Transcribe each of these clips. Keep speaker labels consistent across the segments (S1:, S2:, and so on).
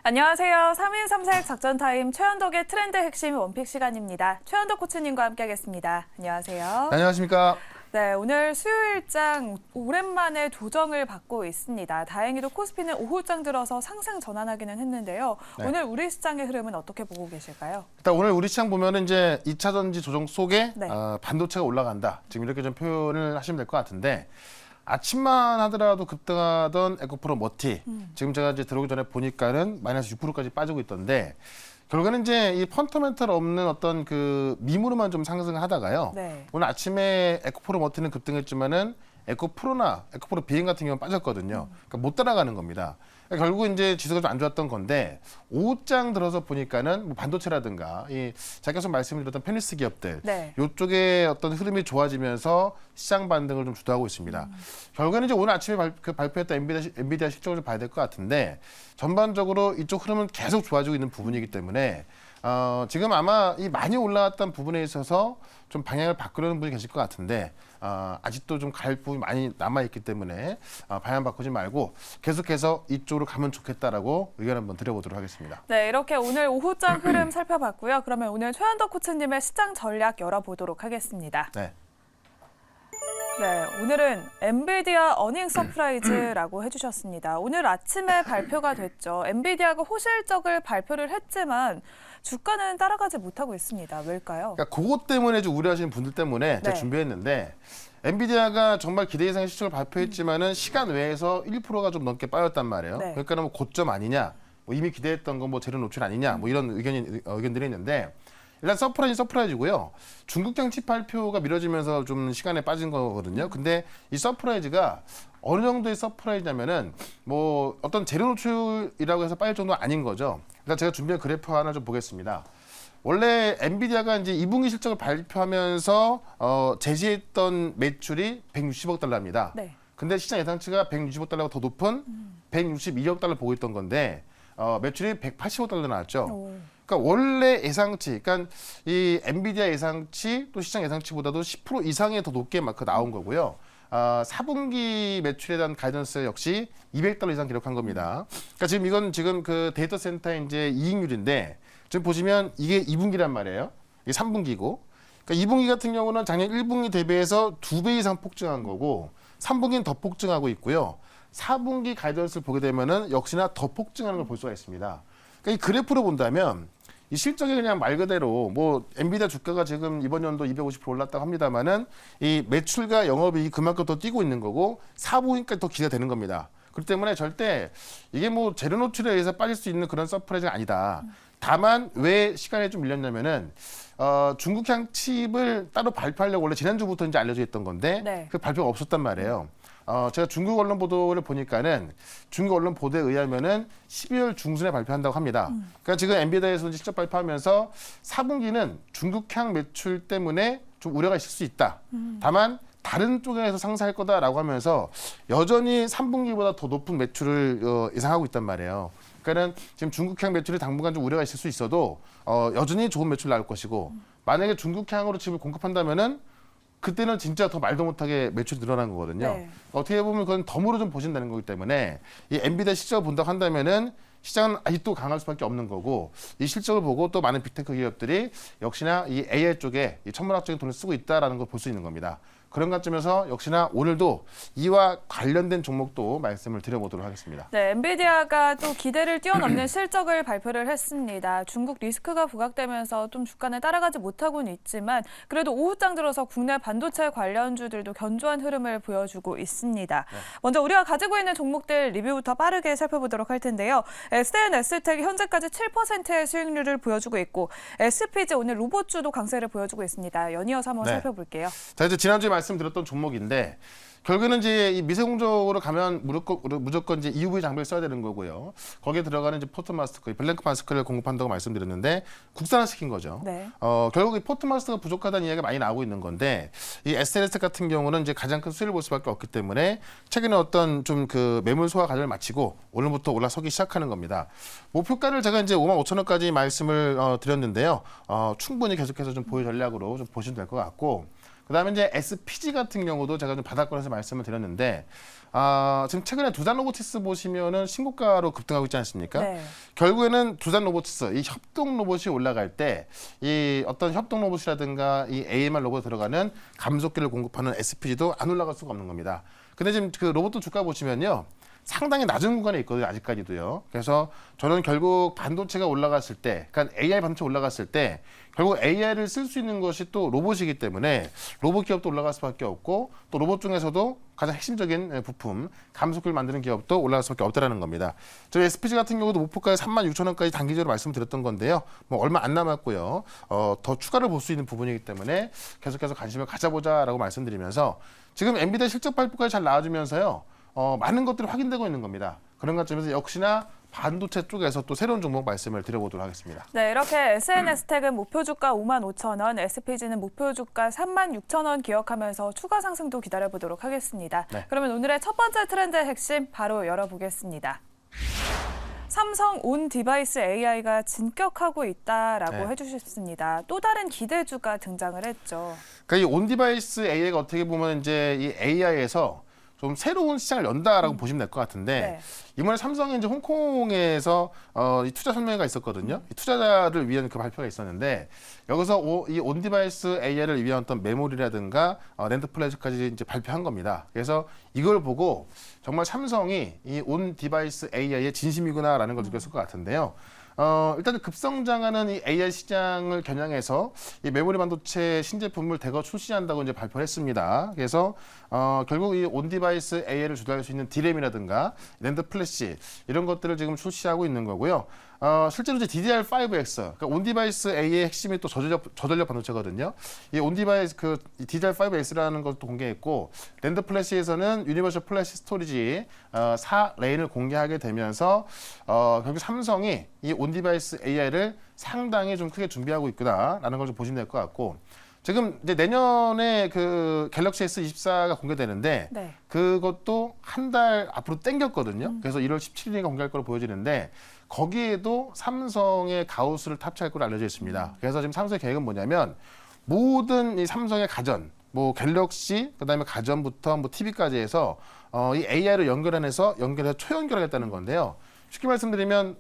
S1: 안녕하세요. 3인 3색 작전 타임 최현덕의 트렌드 핵심 원픽 시간입니다. 최현덕 코치님과 함께하겠습니다. 안녕하세요.
S2: 안녕하십니까.
S1: 네, 오늘 수요일장 오랜만에 조정을 받고 있습니다. 다행히도 코스피는 오후장 들어서 상승 전환하기는 했는데요.
S2: 네.
S1: 오늘 우리 시장의 흐름은 어떻게 보고 계실까요?
S2: 일단 오늘 우리 시장 보면은 이제 2차 전지 조정 속에
S1: 네.
S2: 반도체가 올라간다. 지금 이렇게 좀 표현을 하시면 될 것 같은데 아침만 하더라도 급등하던 에코프로 머티 지금 제가 이제 들어오기 전에 보니까는 마이너스 6%까지 빠지고 있던데 결국에는 이제 이 펀더멘털 없는 어떤 그 미모로만 좀 상승을 하다가요.
S1: 네.
S2: 오늘 아침에 에코프로 머티는 급등했지만은 에코프로나 에코프로 비행 같은 경우는 빠졌거든요. 그러니까 못 따라가는 겁니다. 그러니까 결국 이제 지수가 좀 안 좋았던 건데 오후장 들어서 보니까는 뭐 반도체라든가 이 제가 계속 말씀드렸던 페니스 기업들
S1: 네.
S2: 이쪽에 어떤 흐름이 좋아지면서 시장 반등을 좀 주도하고 있습니다. 결국에는 이제 오늘 아침에 발표했던 엔비디아 실적을 좀 봐야 될 것 같은데 전반적으로 이쪽 흐름은 계속 좋아지고 있는 부분이기 때문에 지금 아마 이 많이 올라왔던 부분에 있어서 좀 방향을 바꾸려는 분이 계실 것 같은데 아직도 좀 갈 부분이 많이 남아있기 때문에 방향 바꾸지 말고 계속해서 이쪽으로 가면 좋겠다라고 의견 한번 드려보도록 하겠습니다.
S1: 네, 이렇게 오늘 오후장 흐름 살펴봤고요. 그러면 오늘 최현덕 코치님의 시장 전략 열어보도록 하겠습니다.
S2: 네.
S1: 네, 오늘은 엔비디아 어닝 서프라이즈라고 해주셨습니다. 오늘 아침에 발표가 됐죠. 엔비디아가 호실적을 발표를 했지만 주가는 따라가지 못하고 있습니다. 왜일까요?
S2: 그러니까 그것 때문에 좀 우려하시는 분들 때문에 제가
S1: 네.
S2: 준비했는데 엔비디아가 정말 기대 이상의 실적을 발표했지만은 시간 외에서 1%가 좀 넘게 빠졌단 말이에요.
S1: 네.
S2: 그러니까 뭐 고점 아니냐, 뭐 이미 기대했던 건 뭐 재료 노출 아니냐, 뭐 이런 의견들이 있는데 일단 서프라이즈고요. 중국장 칩 발표가 미뤄지면서 좀 시간에 빠진 거거든요. 근데 이 서프라이즈가 어느 정도의 서프라이즈냐면은 뭐 어떤 재료 노출이라고 해서 빠질 정도는 아닌 거죠. 일단 제가 준비한 그래프 하나 좀 보겠습니다. 원래 엔비디아가 이제 2분기 실적을 발표하면서 제시했던 매출이 160억 달러입니다.
S1: 네.
S2: 근데 시장 예상치가 160억 달러가 더 높은 162억 달러 보고 있던 건데 매출이 180억 달러 나왔죠.
S1: 오.
S2: 그러니까 원래 예상치, 그러니까 이 엔비디아 예상치 또 시장 예상치보다도 10% 이상이 더 높게 막 나온 거고요. 4분기 매출에 대한 가이던스 역시 200달러 이상 기록한 겁니다. 그러니까 지금 이건 지금 그 데이터 센터의 이제 이익률인데 지금 보시면 이게 2분기란 말이에요. 이게 3분기고. 그러니까 2분기 같은 경우는 작년 1분기 대비해서 2배 이상 폭증한 거고 3분기는 더 폭증하고 있고요. 4분기 가이던스를 보게 되면은 역시나 더 폭증하는 걸 볼 수가 있습니다. 그러니까 이 그래프로 본다면 이 실적이 그냥 말 그대로 뭐 엔비디아 주가가 지금 이번 연도 250% 올랐다고 합니다만은 이 매출과 영업이익이 그만큼 더 뛰고 있는 거고 4분기까지 더 기대가 되는 겁니다. 그렇기 때문에 절대 이게 뭐 재료 노출에 의해서 빠질 수 있는 그런 서프라이즈가 아니다. 다만 왜 시간이 좀 밀렸냐면은 중국향 칩을 따로 발표하려고 원래 지난주부터 이제 알려져 있던 건데
S1: 네.
S2: 그 발표가 없었단 말이에요. 제가 중국 언론 보도를 보니까는 중국 언론 보도에 의하면은 12월 중순에 발표한다고 합니다. 그러니까 지금 엔비디아에서 직접 발표하면서 4분기는 중국향 매출 때문에 좀 우려가 있을 수 있다. 다만 다른 쪽에서 상승할 거다라고 하면서 여전히 3분기보다 더 높은 매출을 예상하고 있단 말이에요. 그러니까는 지금 중국향 매출이 당분간 좀 우려가 있을 수 있어도 여전히 좋은 매출 나올 것이고 만약에 중국향으로 칩을 공급한다면은 그때는 진짜 더 말도 못하게 매출이 늘어난 거거든요.
S1: 네.
S2: 어떻게 보면 그건 덤으로 좀 보신다는 거기 때문에 이 엔비디아 실적을 본다고 한다면은 시장은 아직도 강할 수밖에 없는 거고 이 실적을 보고 또 많은 빅테크 기업들이 역시나 이 AI 쪽에 이 천문학적인 돈을 쓰고 있다라는 걸 볼 수 있는 겁니다. 그런 관점에서 역시나 오늘도 이와 관련된 종목도 말씀을 드려보도록 하겠습니다.
S1: 네, 엔비디아가 또 기대를 뛰어넘는 실적을 발표를 했습니다. 중국 리스크가 부각되면서 좀 주가는 따라가지 못하고는 있지만 그래도 오후장 들어서 국내 반도체 관련주들도 견조한 흐름을 보여주고 있습니다.
S2: 네.
S1: 먼저 우리가 가지고 있는 종목들 리뷰부터 빠르게 살펴보도록 할 텐데요. SNS텍이 현재까지 7%의 수익률을 보여주고 있고 SPG 오늘 로봇주도 강세를 보여주고 있습니다. 연이어서 한번
S2: 네.
S1: 살펴볼게요.
S2: 자, 이제 지난주에 말씀드렸던 종목인데 결국에는 이제 이 미세공정으로 가면 무조건 이제 EUV 장비를 써야 되는 거고요. 거기에 들어가는 이제 포토마스크, 블랭크 마스크를 공급한다고 말씀드렸는데 국산화시킨 거죠.
S1: 네.
S2: 결국 이 포토마스크가 부족하다는 이야기가 많이 나오고 있는 건데 이 SNS 같은 경우는 이제 가장 큰 수혜를 볼 수밖에 없기 때문에 최근에 어떤 좀 그 매물 소화 과정을 마치고 오늘부터 올라서기 시작하는 겁니다. 목표가를 제가 이제 55,000원까지 말씀을 드렸는데요. 충분히 계속해서 좀 보유 전략으로 좀 보시면 될 것 같고. 그다음에 이제 SPG 같은 경우도 제가 좀 바닥권에서 말씀을 드렸는데 지금 최근에 두산 로보티스 보시면은 신고가로 급등하고 있지 않습니까?
S1: 네.
S2: 결국에는 두산 로보티스 이 협동 로봇이 올라갈 때 이 어떤 협동 로봇이라든가 이 AMR 로봇 들어가는 감속기를 공급하는 SPG도 안 올라갈 수가 없는 겁니다. 근데 지금 그 로봇 주가 보시면요. 상당히 낮은 구간에 있거든요. 아직까지도요. 그래서 저는 결국 반도체가 올라갔을 때, 그러니까 AI 반도체 올라갔을 때 결국 AI를 쓸 수 있는 것이 또 로봇이기 때문에 로봇 기업도 올라갈 수밖에 없고 또 로봇 중에서도 가장 핵심적인 부품, 감속기를 만드는 기업도 올라갈 수밖에 없다라는 겁니다. 저희 SPG 같은 경우도 목표가 36,000원까지 단기적으로 말씀드렸던 건데요. 뭐 얼마 안 남았고요. 더 추가를 볼 수 있는 부분이기 때문에 계속해서 관심을 가져보자라고 말씀드리면서 지금 엔비디아 실적 발표까지 잘 나와주면서요. 많은 것들이 확인되고 있는 겁니다. 그런 관점에서 역시나 반도체 쪽에서 또 새로운 종목 말씀을 드려보도록 하겠습니다.
S1: 네, 이렇게 SNS택은 목표 주가 55,000원, SPG는 목표 주가 36,000원 기억하면서 추가 상승도 기다려보도록 하겠습니다.
S2: 네.
S1: 그러면 오늘의 첫 번째 트렌드의 핵심 바로 열어보겠습니다. 삼성 온 디바이스 AI가 진격하고 있다라고
S2: 네.
S1: 해주셨습니다. 또 다른 기대주가 등장을 했죠.
S2: 그러니까 이 온 디바이스 AI가 어떻게 보면 이제 이 AI에서 좀 새로운 시장을 연다라고 보시면 될 것 같은데
S1: 네.
S2: 이번에 삼성이 이제 홍콩에서 이 투자 설명회가 있었거든요. 이 투자자를 위한 그 발표가 있었는데 여기서 이 온 디바이스 AI를 위한 어떤 메모리라든가 랜드 플래시까지 이제 발표한 겁니다. 그래서 이걸 보고 정말 삼성이 이 온 디바이스 AI의 진심이구나라는 걸 느꼈을 것 같은데요. 일단 급성장하는 이 AI 시장을 겨냥해서 이 메모리 반도체 신제품을 대거 출시한다고 이제 발표를 했습니다. 그래서 결국 이 온 디바이스 AI를 주도할 수 있는 D램이라든가 랜드 플래시 이런 것들을 지금 출시하고 있는 거고요. 실제로 이제 DDR5X, 그러니까 온 디바이스 A의 핵심이 또 저전력 반도체거든요. 이 온 디바이스 그 DDR5X라는 것도 공개했고, 랜드 플래시에서는 유니버셜 플래시 스토리지 4레인을 공개하게 되면서 결국 삼성이 이 온 디바이스 AI를 상당히 좀 크게 준비하고 있구나라는 걸 좀 보시면 될 것 같고. 지금 이제 내년에 그 갤럭시 S24가 공개되는데
S1: 네.
S2: 그것도 한 달 앞으로 땡겼거든요. 그래서 1월 17일인가 공개할 걸로 보여지는데 거기에도 삼성의 가우스를 탑재할 걸로 알려져 있습니다. 그래서 지금 삼성의 계획은 뭐냐면 모든 이 삼성의 가전, 뭐 갤럭시, 그다음에 가전부터 뭐 TV까지 해서 이 AI를 연결해서 초연결하겠다는 건데요. 쉽게 말씀드리면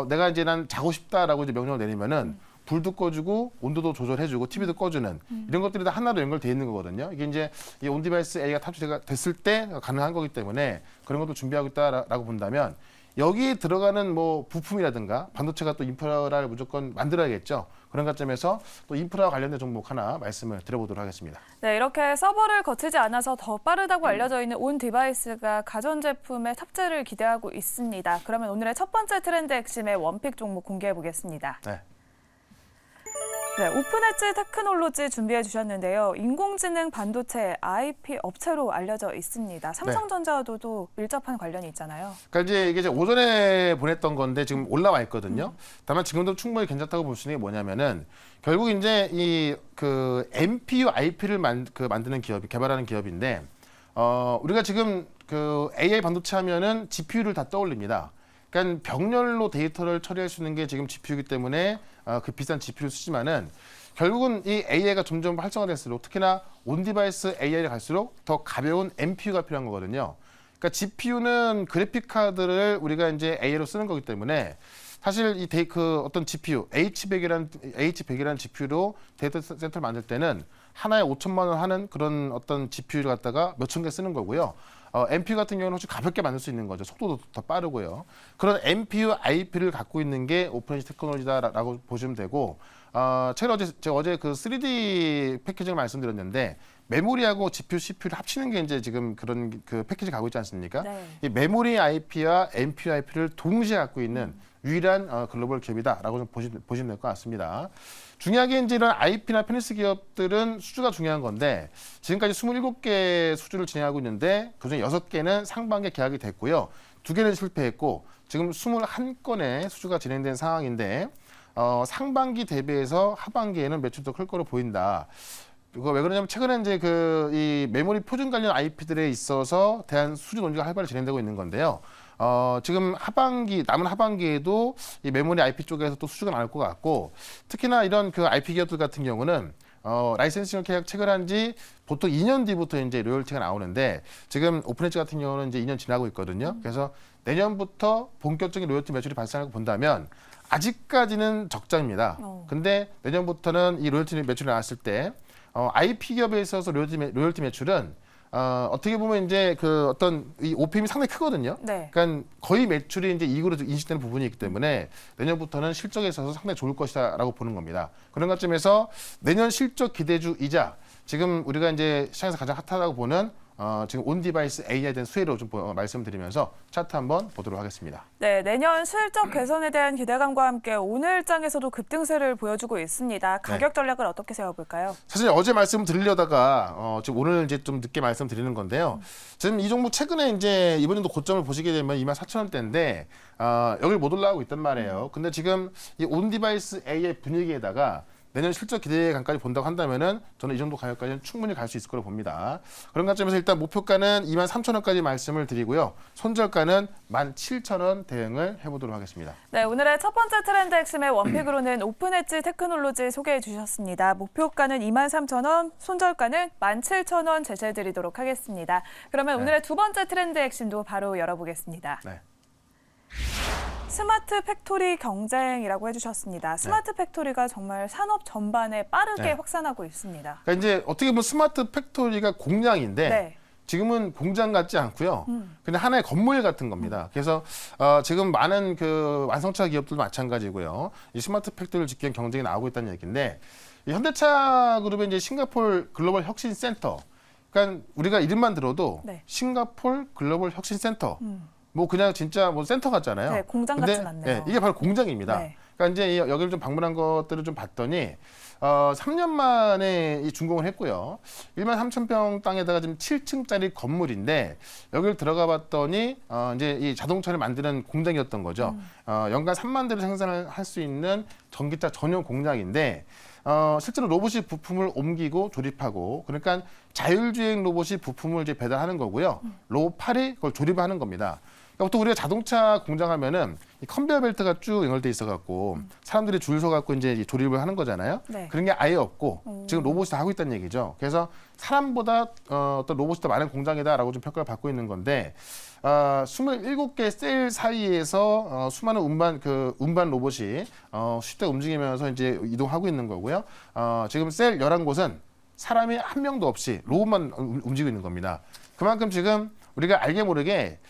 S2: 내가 이제 난 자고 싶다라고 이제 명령을 내리면은 불도 꺼주고 온도도 조절해주고 TV도 꺼주는 이런 것들이 다 하나로 연결돼 있는 거거든요. 이게 이제 이 온디바이스 AI가 탑재가 됐을 때 가능한 거기 때문에 그런 것도 준비하고 있다라고 본다면 여기에 들어가는 뭐 부품이라든가 반도체가 또 인프라를 무조건 만들어야겠죠. 그런 관점에서 또 인프라와 관련된 종목 하나 말씀을 드려보도록 하겠습니다.
S1: 네, 이렇게 서버를 거치지 않아서 더 빠르다고 알려져 있는 온 디바이스가 가전제품의 탑재를 기대하고 있습니다. 그러면 오늘의 첫 번째 트렌드 핵심의 원픽 종목 공개해 보겠습니다.
S2: 네.
S1: 네, 오픈엣지 테크놀로지 준비해 주셨는데요. 인공지능 반도체 IP 업체로 알려져 있습니다. 삼성전자와도 또 밀접한 관련이 있잖아요.
S2: 그러니까 이제 오전에 보냈던 건데 지금 올라와 있거든요. 다만 지금도 충분히 괜찮다고 볼 수 있는 게 뭐냐면은 결국 이제 이 그 MPU IP를 만드는 기업이 개발하는 기업인데 우리가 지금 그 AI 반도체 하면은 GPU를 다 떠올립니다. 그러니까 병렬로 데이터를 처리할 수 있는 게 지금 GPU이기 때문에 그 비싼 GPU를 쓰지만은 결국은 이 AI가 점점 활성화될수록 특히나 온 디바이스 AI를 갈수록 더 가벼운 MPU가 필요한 거거든요. 그러니까 GPU는 그래픽 카드를 우리가 이제 AI로 쓰는 거기 때문에 사실 그 어떤 GPU H100이라는 GPU로 데이터 센터를 만들 때는 하나에 5천만 원 하는 그런 어떤 GPU를 갖다가 몇천 개 쓰는 거고요. MPU 같은 경우는 훨씬 가볍게 만들 수 있는 거죠. 속도도 더 빠르고요. 그런 MPU IP를 갖고 있는 게 오픈엣지 테크놀로지다라고 보시면 되고, 제가 어제 그 3D 패키징을 말씀드렸는데 메모리하고 GPU, CPU를 합치는 게 이제 지금 그런 그 패키지 가고 있지 않습니까?
S1: 네.
S2: 이 메모리 IP와 MPU IP를 동시에 갖고 있는 유일한 글로벌 기업이다라고 좀 보시면 될 것 같습니다. 중요하게 이제 이런 IP나 페니스 기업들은 수주가 중요한 건데 지금까지 27개 수주를 진행하고 있는데 그중에 6개는 상반기에 계약이 됐고요. 2개는 실패했고 지금 21건의 수주가 진행된 상황인데 상반기 대비해서 하반기에는 매출도 클 거로 보인다. 이거 왜 그러냐면 최근에 이제 이 메모리 표준 관련 IP들에 있어서 대한 수주 논의가 활발히 진행되고 있는 건데요. 지금 남은 하반기에도 이 메모리 IP 쪽에서 또 수주가 나올 것 같고 특히나 이런 그 IP 기업들 같은 경우는 라이센싱 계약 체결한 지 보통 2년 뒤부터 이제 로열티가 나오는데 지금 오픈엣지 같은 경우는 이제 2년 지나고 있거든요. 그래서 내년부터 본격적인 로열티 매출이 발생하고 본다면 아직까지는 적자입니다. 근데 내년부터는 이 로열티 매출이 나왔을 때 IP 기업에 있어서 로열티 매출은 어떻게 보면 이제 그 어떤 이 OPM이 상당히 크거든요.
S1: 네.
S2: 그러니까 거의 매출이 이제 이익으로 인식되는 부분이 있기 때문에 내년부터는 실적에 있어서 상당히 좋을 것이다라고 보는 겁니다. 그런 관점에서 내년 실적 기대주이자 지금 우리가 이제 시장에서 가장 핫하다고 보는 지금 온 디바이스 AI에 대한 수혜로 좀 말씀드리면서 차트 한번 보도록 하겠습니다.
S1: 네, 내년 실적 개선에 대한 기대감과 함께 오늘장에서도 급등세를 보여주고 있습니다. 가격 전략을 어떻게 세워볼까요?
S2: 사실 어제 말씀 드리려다가 지금 오늘 이제 좀 늦게 말씀드리는 건데요. 지금 이 종목 최근에 이제 이번에도 고점을 보시게 되면 24,000원대인데 여기를 못 올라가고 있단 말이에요. 근데 지금 이 온 디바이스 AI 분위기에다가 내년 실적 기대감까지 본다고 한다면은 저는 이 정도 가격까지는 충분히 갈 수 있을 거라고 봅니다. 그런 관점에서 일단 목표가는 23,000원까지 말씀을 드리고요. 손절가는 17,000원 대응을 해보도록 하겠습니다.
S1: 네, 오늘의 첫 번째 트렌드 핵심의 원픽으로는 오픈엣지 테크놀로지 소개해 주셨습니다. 목표가는 23,000원, 손절가는 17,000원 제시해드리도록 하겠습니다. 그러면 오늘의 두 번째 트렌드 핵심도 바로 열어보겠습니다.
S2: 네.
S1: 스마트 팩토리 경쟁이라고 해주셨습니다. 스마트 팩토리가 정말 산업 전반에 빠르게 확산하고 있습니다.
S2: 그러니까 이제 어떻게 보면 스마트 팩토리가 공장인데
S1: 네.
S2: 지금은 공장 같지 않고요. 그냥 하나의 건물 같은 겁니다. 그래서 지금 많은 그 완성차 기업들도 마찬가지고요. 이 스마트 팩토리를 짓기 위한 경쟁이 나오고 있다는 얘기인데 이 현대차 그룹의 이제 싱가포르 글로벌 혁신 센터. 그러니까 우리가 이름만 들어도
S1: 네.
S2: 싱가포르 글로벌 혁신 센터. 뭐 그냥 진짜 뭐 센터 같잖아요.
S1: 네, 공장
S2: 근데,
S1: 같진 않네요.
S2: 네, 이게 바로 공장입니다.
S1: 네.
S2: 그러니까 이제 여기를 좀 방문한 것들을 좀 봤더니 3년 만에 이 준공을 했고요. 13,000평 땅에다가 지금 7층짜리 건물인데 여기를 들어가 봤더니 이제 이 자동차를 만드는 공장이었던 거죠. 연간 3만 대를 생산을 할 수 있는 전기차 전용 공장인데 실제로 로봇이 부품을 옮기고 조립하고 그러니까 자율주행 로봇이 부품을 이제 배달하는 거고요. 로봇8이 그걸 조립하는 겁니다. 보통 우리가 자동차 공장하면은 이 컨베이어 벨트가 쭉 연결돼 있어갖고 사람들이 줄 서갖고 이제 조립을 하는 거잖아요.
S1: 네.
S2: 그런 게 아예 없고 지금 로봇이 다 하고 있다는 얘기죠. 그래서 사람보다 어떤 로봇이 더 많은 공장이다라고 좀 평가를 받고 있는 건데 27개 셀 사이에서 수많은 운반 로봇이 쉽게 움직이면서 이제 이동하고 있는 거고요. 지금 셀 11곳은 사람이 한 명도 없이 로봇만 움직이고 있는 겁니다. 그만큼 지금 우리가 알게 모르게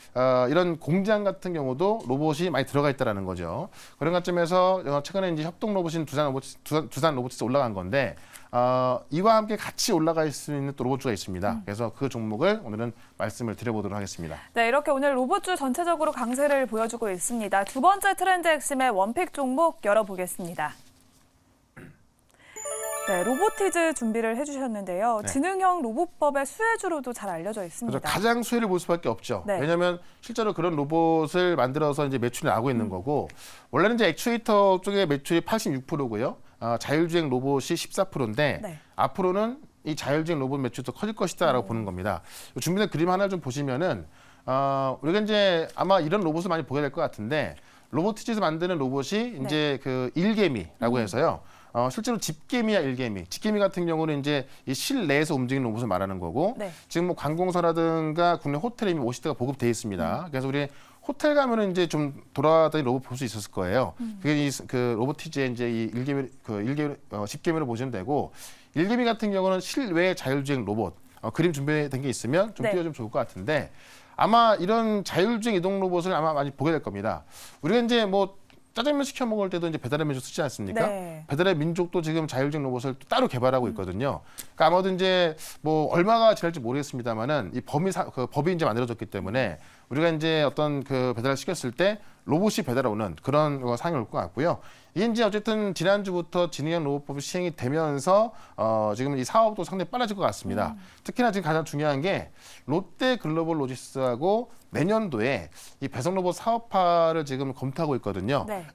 S2: 이런 공장 같은 경우도 로봇이 많이 들어가 있다라는 거죠. 그런 관점에서 최근에 이제 협동 로봇인 두산 로보티스 올라간 건데 이와 함께 같이 올라갈 수 있는 또 로봇주가 있습니다. 그래서 그 종목을 오늘은 말씀을 드려보도록 하겠습니다.
S1: 네, 이렇게 오늘 로봇주 전체적으로 강세를 보여주고 있습니다. 두 번째 트렌드 핵심의 원픽 종목 열어보겠습니다. 네, 로보티즈 준비를 해주셨는데요.
S2: 네.
S1: 지능형 로봇법의 수혜주로도 잘 알려져 있습니다.
S2: 그래서 가장 수혜를 볼 수밖에 없죠.
S1: 네.
S2: 왜냐하면 실제로 그런 로봇을 만들어서 이제 매출이 나오고 있는 거고 원래는 이제 액추에이터 쪽에 매출이 86%고요. 자율주행 로봇이 14%인데
S1: 네.
S2: 앞으로는 이 자율주행 로봇 매출이 더 커질 것이다라고 보는 겁니다. 준비된 그림 하나 좀 보시면은 우리가 이제 아마 이런 로봇을 많이 보게 될 것 같은데 로보티즈에서 만드는 로봇이 이제 그 일개미라고 해서요. 실제로 집개미야 일개미. 집개미 같은 경우는 이제 이 실내에서 움직이는 로봇을 말하는 거고
S1: 네.
S2: 지금 뭐 관공서라든가 국내 호텔에 이미 50대가 보급돼 있습니다. 그래서 우리 호텔 가면은 이제 좀 돌아다니는 로봇 볼 수 있었을 거예요. 그게 그 로보티즈의 이제 이 집개미를 보시면 되고 일개미 같은 경우는 실외 자율주행 로봇. 그림 준비된 게 있으면 좀
S1: 네.
S2: 띄워주면 좋을 것 같은데 아마 이런 자율주행 이동 로봇을 아마 많이 보게 될 겁니다. 우리가 이제 뭐 짜장면 시켜 먹을 때도 이제 배달의 민족 쓰지 않습니까?
S1: 네.
S2: 배달의 민족도 지금 자율주행 로봇을 또 따로 개발하고 있거든요. 그러니까 아마도 이제 뭐 얼마가 지날지 모르겠습니다만은 이 법이 이제 만들어졌기 때문에 우리가 이제 어떤 그 배달을 시켰을 때 로봇이 배달오는 그런 상황이 올 것 같고요. 이게 이제 어쨌든 지난주부터 지능형 로봇법이 시행이 되면서 지금 이 사업도 상당히 빨라질 것 같습니다. 특히나 지금 가장 중요한 게 롯데 글로벌 로지스하고 내년도에 이 배송 로봇 사업화를 지금 검토하고 있거든요.
S1: 네.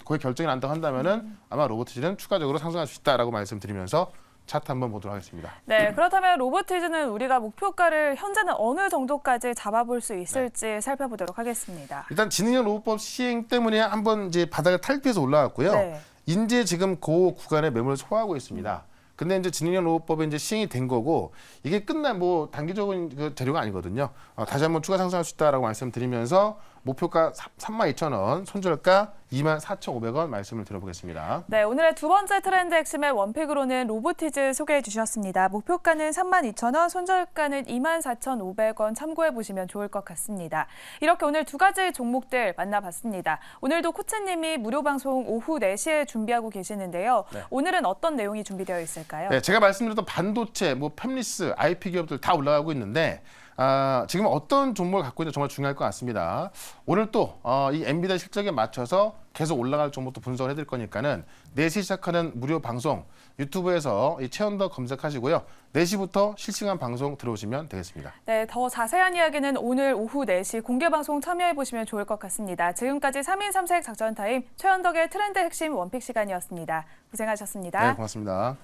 S2: 거기 결정이 난다고 한다면은 아마 로보티즈는 추가적으로 상승할 수 있다라고 말씀드리면서 차트 한번 보도록 하겠습니다.
S1: 네, 그렇다면 로보티즈는 우리가 목표가를 현재는 어느 정도까지 잡아볼 수 있을지 살펴보도록 하겠습니다.
S2: 일단 지능형 로봇법 시행 때문에 한번 이제 바닥을 탈피해서 올라왔고요.
S1: 네.
S2: 이제 지금 그 구간에 매물을 소화하고 있습니다. 근데 이제 진흥형 로봇법이 이제 시행이 된 거고 이게 끝난 뭐 단기적인 그 재료가 아니거든요. 다시 한번 추가 상승할 수 있다라고 말씀드리면서 목표가 32,000원, 손절가 24,500원 말씀을 드려보겠습니다.
S1: 네, 오늘의 두 번째 트렌드 핵심의 원픽으로는 로보티즈 소개해 주셨습니다. 목표가는 32,000원, 손절가는 24,500원 참고해 보시면 좋을 것 같습니다. 이렇게 오늘 두 가지 종목들 만나봤습니다. 오늘도 코치님이 무료 방송 오후 4시에 준비하고 계시는데요.
S2: 네.
S1: 오늘은 어떤 내용이 준비되어 있을까요?
S2: 네, 제가 말씀드렸던 반도체, 뭐 팹리스, IP 기업들 다 올라가고 있는데 지금 어떤 종목을 갖고 있는지 정말 중요할 것 같습니다. 오늘 또 이 엔비디아 실적에 맞춰서 계속 올라갈 종목도 분석을 해드릴 거니까는 4시 시작하는 무료 방송 유튜브에서 이 최연더 검색하시고요. 4시부터 실시간 방송 들어오시면 되겠습니다.
S1: 네, 더 자세한 이야기는 오늘 오후 4시 공개 방송 참여해 보시면 좋을 것 같습니다. 지금까지 3인 3색 작전 타임 최현덕의 트렌드 핵심 원픽 시간이었습니다. 고생하셨습니다.
S2: 네, 고맙습니다.